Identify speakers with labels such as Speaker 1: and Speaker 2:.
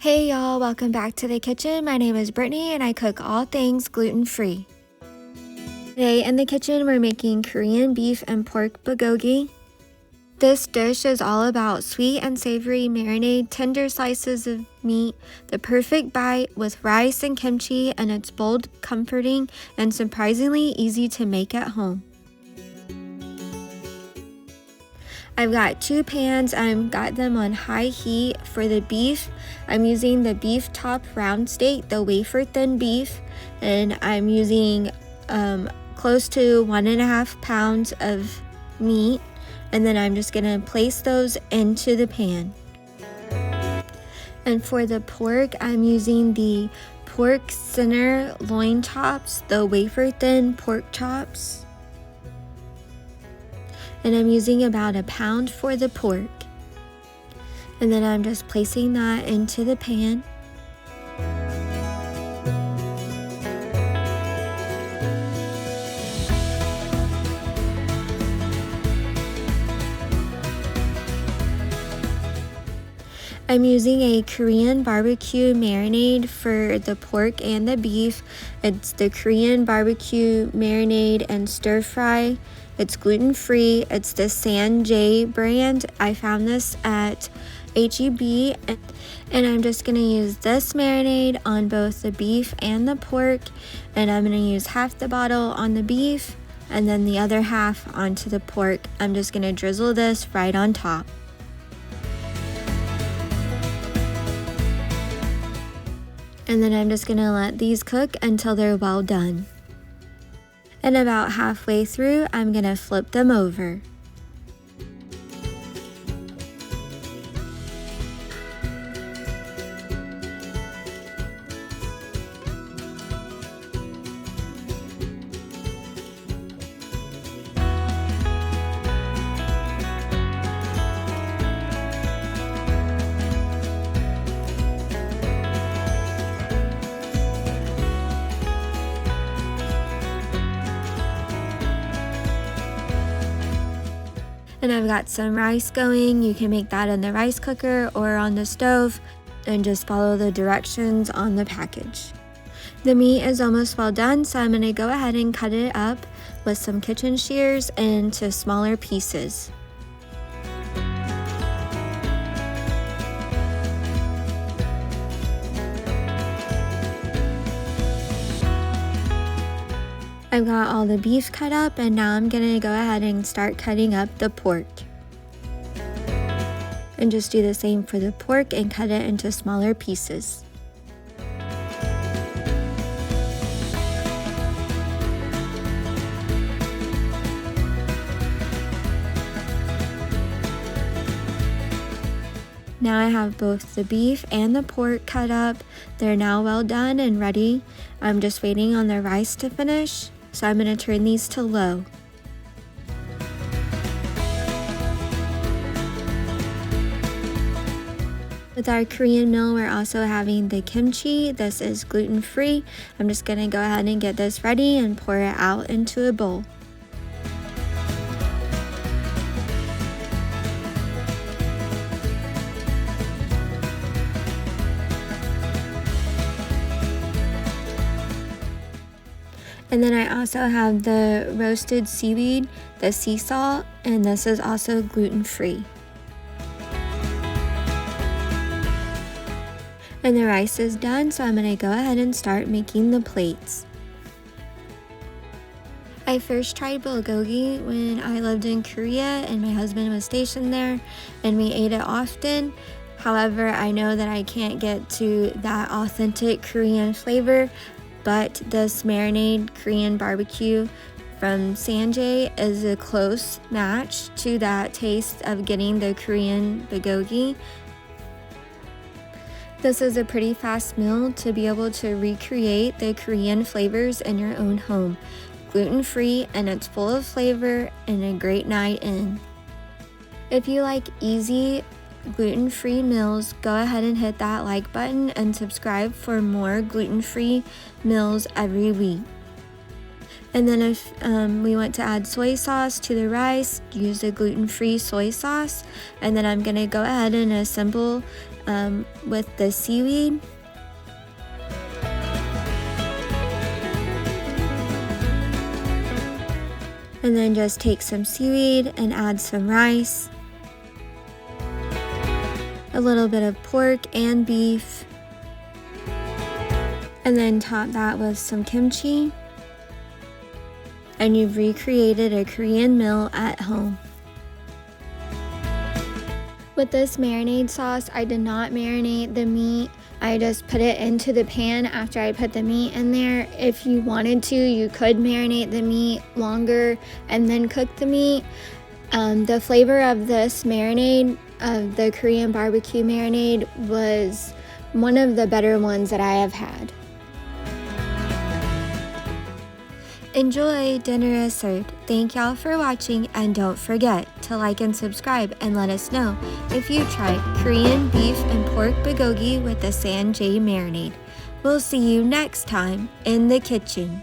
Speaker 1: Hey y'all, welcome back to the kitchen. My name is Brittney and I cook all things gluten-free. Today in the kitchen we're making Korean beef and pork bulgogi. This dish is all about sweet and savory marinade, tender slices of meat, the perfect bite with rice and kimchi, and it's bold, comforting, and surprisingly easy to make at home. I've got 2 pans. I've got them on high heat. For the beef, I'm using the beef top round steak, the wafer thin beef, and I'm using close to 1.5 pounds of meat, and then I'm just gonna place those into the pan. And for the pork, I'm using the pork center loin chops, the wafer thin pork chops. And I'm using about 1 pound for the pork. And then I'm just placing that into the pan. I'm using a Korean barbecue marinade for the pork and the beef. It's the Korean barbecue marinade and stir fry. It's gluten-free. It's the Sanjay brand. I found this at H-E-B, and I'm just gonna use this marinade on both the beef and the pork, and I'm gonna use half the bottle on the beef and then the other half onto the pork. I'm just gonna drizzle this right on top. And then I'm just gonna let these cook until they're well done. And about halfway through, I'm gonna flip them over. And I've got some rice going. You can make that in the rice cooker or on the stove, and just follow the directions on the package. The meat is almost well done, so I'm gonna go ahead and cut it up with some kitchen shears into smaller pieces. I've got all the beef cut up, and now I'm gonna go ahead and start cutting up the pork. And just do the same for the pork and cut it into smaller pieces. Now I have both the beef and the pork cut up. They're now well done and ready. I'm just waiting on the rice to finish, so I'm going to turn these to low. With our Korean meal, we're also having the kimchi. This is gluten-free. I'm just going to go ahead and get this ready and pour it out into a bowl. And then I also have the roasted seaweed, the sea salt, and this is also gluten-free. And the rice is done, so I'm gonna go ahead and start making the plates. I first tried bulgogi when I lived in Korea and my husband was stationed there, and we ate it often. However, I know that I can't get to that authentic Korean flavor, but this marinade Korean barbecue from Sanjay is a close match to that taste of getting the Korean bulgogi. This is a pretty fast meal to be able to recreate the Korean flavors in your own home. Gluten-free, and it's full of flavor and a great night in. If you like easy gluten-free meals, go ahead and hit that like button and subscribe for more gluten-free meals every week. And then if we want to add soy sauce to the rice, use a gluten-free soy sauce. And then I'm gonna go ahead and assemble with the seaweed. And then just take some seaweed and add some rice, a little bit of pork and beef, and then top that with some kimchi. And you've recreated a Korean meal at home. With this marinade sauce, I did not marinate the meat. I just put it into the pan after I put the meat in there. If you wanted to, you could marinate the meat longer and then cook the meat. The flavor of this marinade, of the Korean barbecue marinade, was one of the better ones that I have had. Enjoy, dinner is served. Thank y'all for watching, and don't forget to like and subscribe and let us know if you tried Korean beef and pork bulgogi with the Sanjay marinade. We'll see you next time in the kitchen.